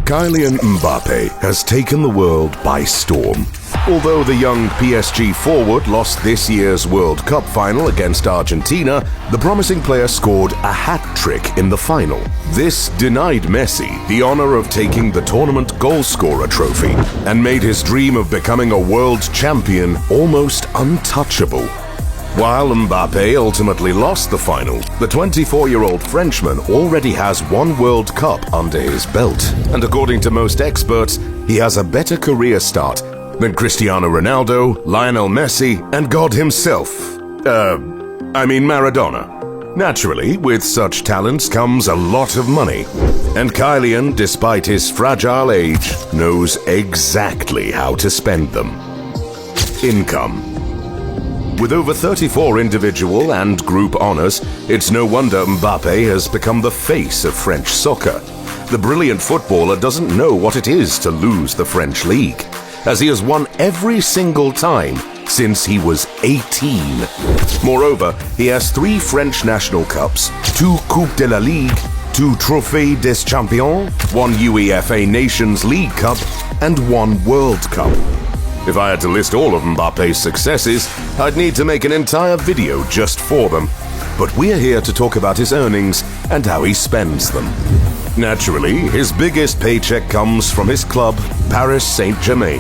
Kylian Mbappe has taken the world by storm. Although the young PSG forward lost this year's World Cup final against Argentina, the promising player scored a hat-trick in the final. This denied Messi the honor of taking the tournament goalscorer trophy and made his dream of becoming a world champion almost untouchable. While Mbappe ultimately lost the final, the 24-year-old Frenchman already has one World Cup under his belt, and according to most experts, he has a better career start than Cristiano Ronaldo, Lionel Messi, and God himself. Maradona. Naturally, with such talents comes a lot of money, and Kylian, despite his fragile age, knows exactly how to spend them. Income. With over 34 individual and group honors, it's no wonder Mbappe has become the face of French soccer. The brilliant footballer doesn't know what it is to lose the French league, as he has won every single time since he was 18. Moreover, he has 3 French national cups, 2 Coupe de la Ligue, 2 Trophées des Champions, 1 UEFA Nations League Cup, and 1 World Cup. If I had to list all of Mbappe's successes, I'd need to make an entire video just for them. But we're here to talk about his earnings and how he spends them. Naturally, his biggest paycheck comes from his club, Paris Saint-Germain.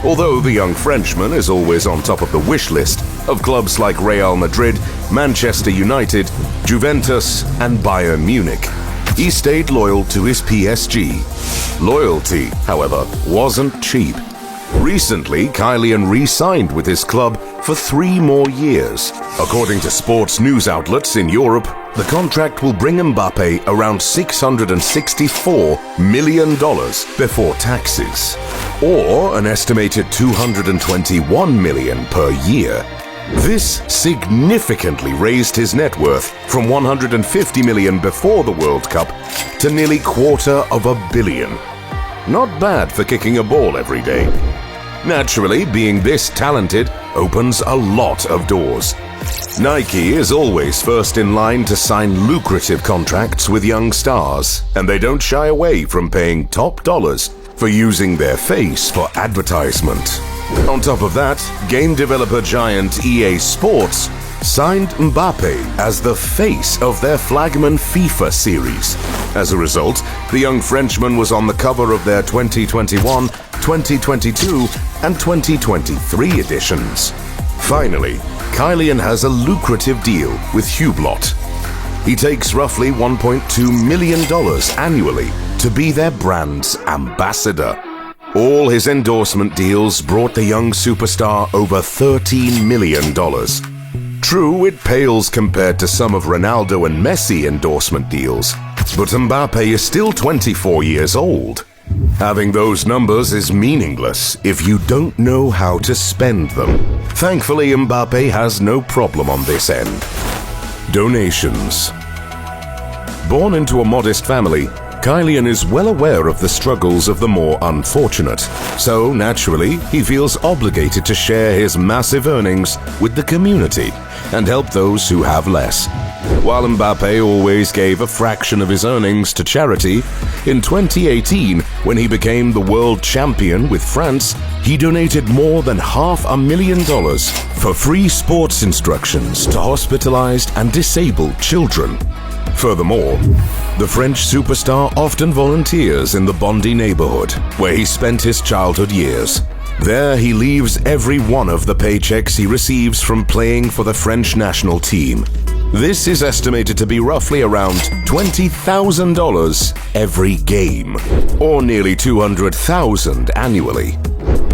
Although the young Frenchman is always on top of the wish list of clubs like Real Madrid, Manchester United, Juventus, and Bayern Munich, he stayed loyal to his PSG. Loyalty, however, wasn't cheap. Recently, Kylian re-signed with his club for 3 more years. According to sports news outlets in Europe, the contract will bring Mbappe around $664 million before taxes, or an estimated $221 million per year. This significantly raised his net worth from $150 million before the World Cup to nearly $250 million. Not bad for kicking a ball every day. Naturally, being this talented opens a lot of doors. Nike is always first in line to sign lucrative contracts with young stars, and they don't shy away from paying top dollars for using their face for advertisement. On top of that, game developer giant EA Sports signed Mbappe as the face of their flagman FIFA series. As a result, the young Frenchman was on the cover of their 2021, 2022, and 2023 editions. Finally, Kylian has a lucrative deal with Hublot. He takes roughly $1.2 million annually to be their brand's ambassador. All his endorsement deals brought the young superstar over $13 million. True, it pales compared to some of Ronaldo and Messi endorsement deals, but Mbappe is still 24 years old. Having those numbers is meaningless if you don't know how to spend them. Thankfully, Mbappe has no problem on this end. Donations. Born into a modest family, Kylian is well aware of the struggles of the more unfortunate, so naturally he feels obligated to share his massive earnings with the community and help those who have less. While Mbappe always gave a fraction of his earnings to charity, in 2018, when he became the world champion with France, he donated more than $500,000 for free sports instructions to hospitalized and disabled children. Furthermore, the French superstar often volunteers in the Bondy neighborhood, where he spent his childhood years. There he leaves every one of the paychecks he receives from playing for the French national team. This is estimated to be roughly around $20,000 every game, or nearly $200,000 annually.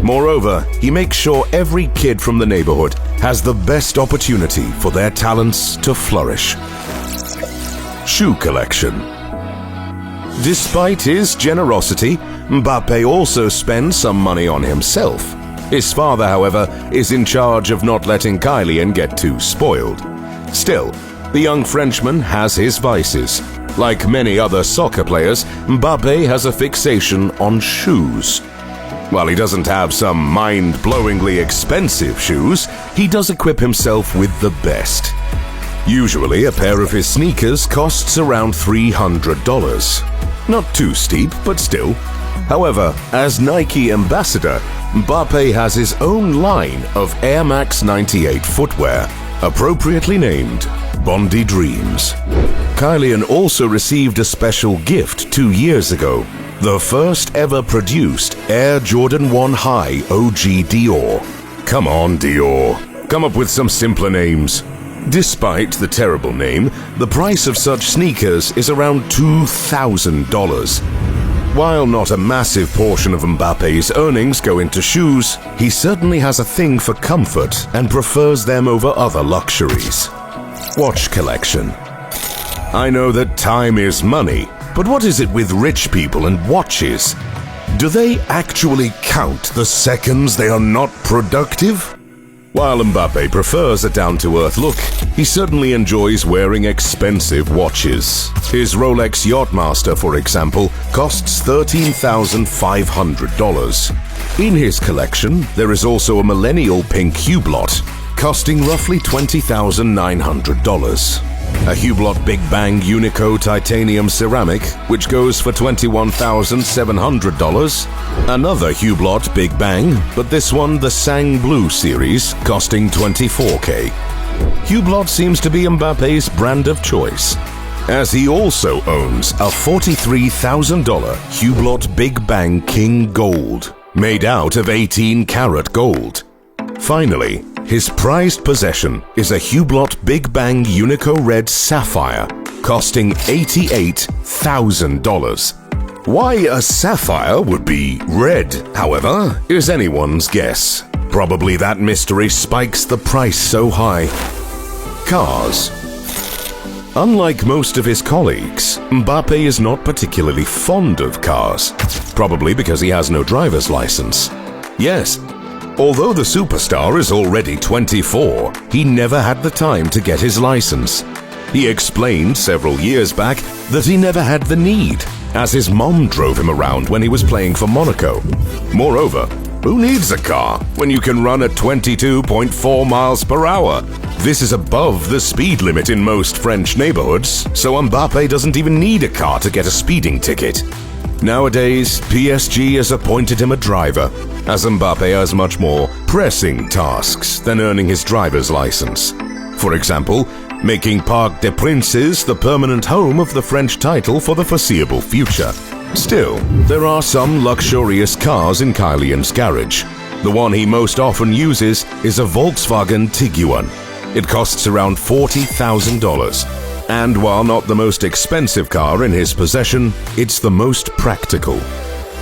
Moreover, he makes sure every kid from the neighborhood has the best opportunity for their talents to flourish. Shoe collection. Despite his generosity, Mbappe also spends some money on himself. His father, however, is in charge of not letting Kylian get too spoiled. Still, the young Frenchman has his vices. Like many other soccer players, Mbappe has a fixation on shoes. While he doesn't have some mind-blowingly expensive shoes, he does equip himself with the best. Usually, a pair of his sneakers costs around $300. Not too steep, but still. However, as Nike ambassador, Mbappe has his own line of Air Max 98 footwear, appropriately named Bondi Dreams. Kylian also received a special gift 2 years ago, the first ever produced Air Jordan 1 High OG Dior. Come on, Dior. Come up with some simpler names. Despite the terrible name, the price of such sneakers is around $2,000. While not a massive portion of Mbappe's earnings go into shoes, he certainly has a thing for comfort and prefers them over other luxuries. Watch collection. I know that time is money, but what is it with rich people and watches? Do they actually count the seconds they are not productive? While Mbappe prefers a down-to-earth look, he certainly enjoys wearing expensive watches. His Rolex Yachtmaster, for example, costs $13,500. In his collection, there is also a millennial pink Hublot, costing roughly $20,900. A Hublot Big Bang Unico titanium ceramic, which goes for $21,700. Another Hublot Big Bang, but this one the Sang Blue series, costing $24K. Hublot seems to be Mbappe's brand of choice, as he also owns a $43,000 Hublot Big Bang King Gold, made out of 18-karat gold. Finally, his prized possession is a Hublot Big Bang Unico Red Sapphire, costing $88,000. Why a sapphire would be red, however, is anyone's guess. Probably that mystery spikes the price so high. Cars. Unlike most of his colleagues, Mbappe is not particularly fond of cars, probably because he has no driver's license. Yes, although the superstar is already 24, he never had the time to get his license. He explained several years back that he never had the need, as his mom drove him around when he was playing for Monaco. Moreover, who needs a car when you can run at 22.4 miles per hour? This is above the speed limit in most French neighborhoods, so Mbappe doesn't even need a car to get a speeding ticket. Nowadays, PSG has appointed him a driver, as Mbappe has much more pressing tasks than earning his driver's license. For example, making Parc des Princes the permanent home of the French title for the foreseeable future. Still, there are some luxurious cars in Kylian's garage. The one he most often uses is a Volkswagen Tiguan. It costs around $40,000. And while not the most expensive car in his possession, it's the most practical.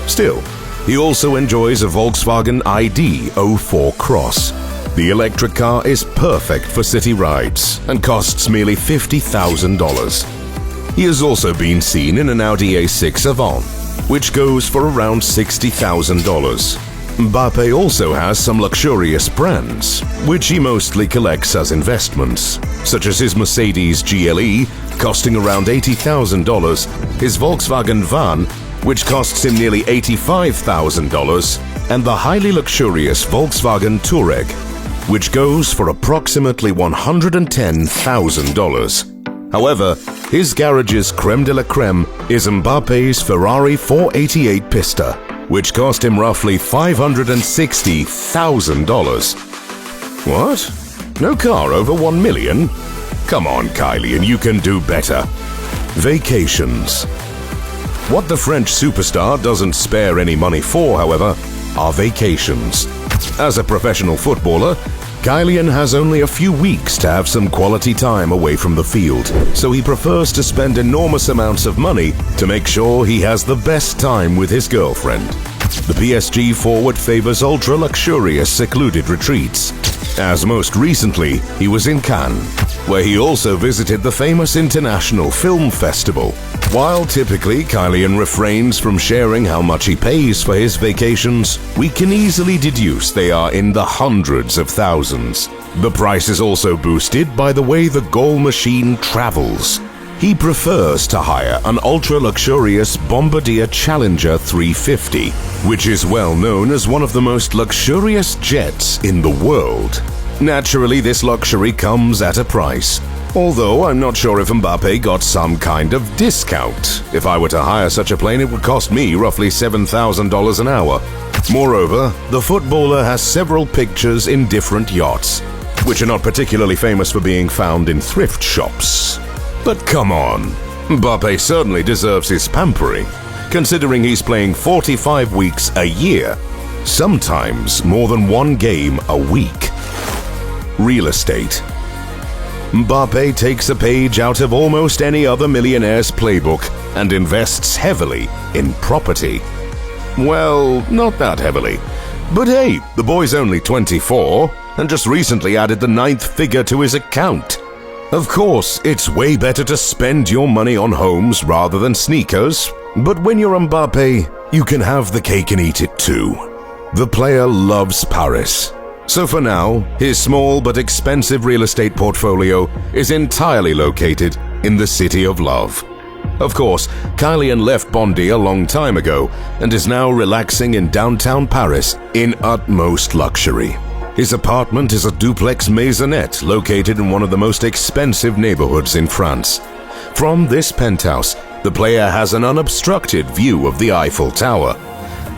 Still, he also enjoys a Volkswagen ID 04 Cross. The electric car is perfect for city rides and costs merely $50,000. He has also been seen in an Audi A6 Avant, which goes for around $60,000. Mbappe also has some luxurious brands, which he mostly collects as investments, such as his Mercedes GLE, costing around $80,000, his Volkswagen Van, which costs him nearly $85,000, and the highly luxurious Volkswagen Touareg, which goes for approximately $110,000. However, his garage's creme de la creme is Mbappe's Ferrari 488 Pista, which cost him roughly $560,000. What? No car over $1 million? Come on, Kylian, you can do better. Vacations. What the French superstar doesn't spare any money for, however, are vacations. As a professional footballer, Kylian has only a few weeks to have some quality time away from the field, so he prefers to spend enormous amounts of money to make sure he has the best time with his girlfriend. The PSG forward favors ultra-luxurious secluded retreats, as most recently he was in Cannes, where he also visited the famous International Film Festival. While typically Kylian refrains from sharing how much he pays for his vacations, we can easily deduce they are in the hundreds of thousands. The price is also boosted by the way the goal machine travels. He prefers to hire an ultra-luxurious Bombardier Challenger 350, which is well known as one of the most luxurious jets in the world. Naturally, this luxury comes at a price. Although I'm not sure if Mbappe got some kind of discount. If I were to hire such a plane, it would cost me roughly $7,000 an hour. Moreover, the footballer has several pictures in different yachts, which are not particularly famous for being found in thrift shops. But come on, Mbappe certainly deserves his pampering, considering he's playing 45 weeks a year, sometimes more than one game a week. Real estate. Mbappe takes a page out of almost any other millionaire's playbook and invests heavily in property. Well, not that heavily. But hey, the boy's only 24 and just recently added the 9th figure to his account. Of course, it's way better to spend your money on homes rather than sneakers, but when you're Mbappe, you can have the cake and eat it too. The player loves Paris. So for now, his small but expensive real estate portfolio is entirely located in the City of Love. Of course, Kylian left Bondy a long time ago and is now relaxing in downtown Paris in utmost luxury. His apartment is a duplex maisonette located in one of the most expensive neighborhoods in France. From this penthouse, the player has an unobstructed view of the Eiffel Tower.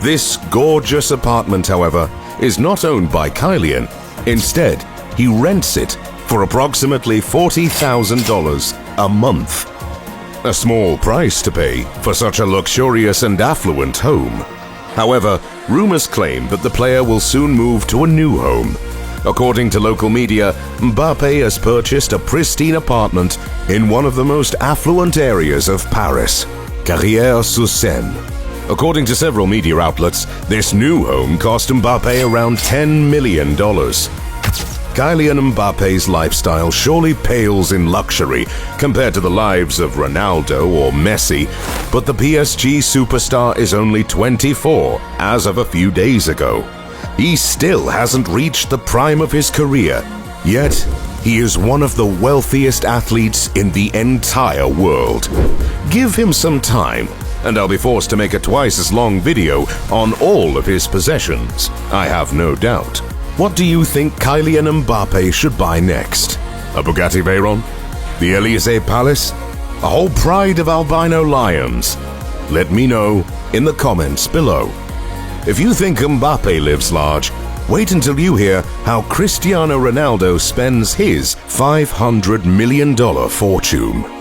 This gorgeous apartment, however, is not owned by Kylian. Instead, he rents it for approximately $40,000 a month. A small price to pay for such a luxurious and affluent home. However, rumors claim that the player will soon move to a new home. According to local media, Mbappe has purchased a pristine apartment in one of the most affluent areas of Paris, Carrière-sur-Seine. According to several media outlets, this new home cost Mbappe around $10 million. Kylian Mbappe's lifestyle surely pales in luxury compared to the lives of Ronaldo or Messi, but the PSG superstar is only 24 as of a few days ago. He still hasn't reached the prime of his career, yet he is one of the wealthiest athletes in the entire world. Give him some time, and I'll be forced to make a twice as long video on all of his possessions, I have no doubt. What do you think Kylian Mbappe should buy next? A Bugatti Veyron? The Elysee Palace? A whole pride of albino lions? Let me know in the comments below. If you think Mbappe lives large, wait until you hear how Cristiano Ronaldo spends his $500 million fortune.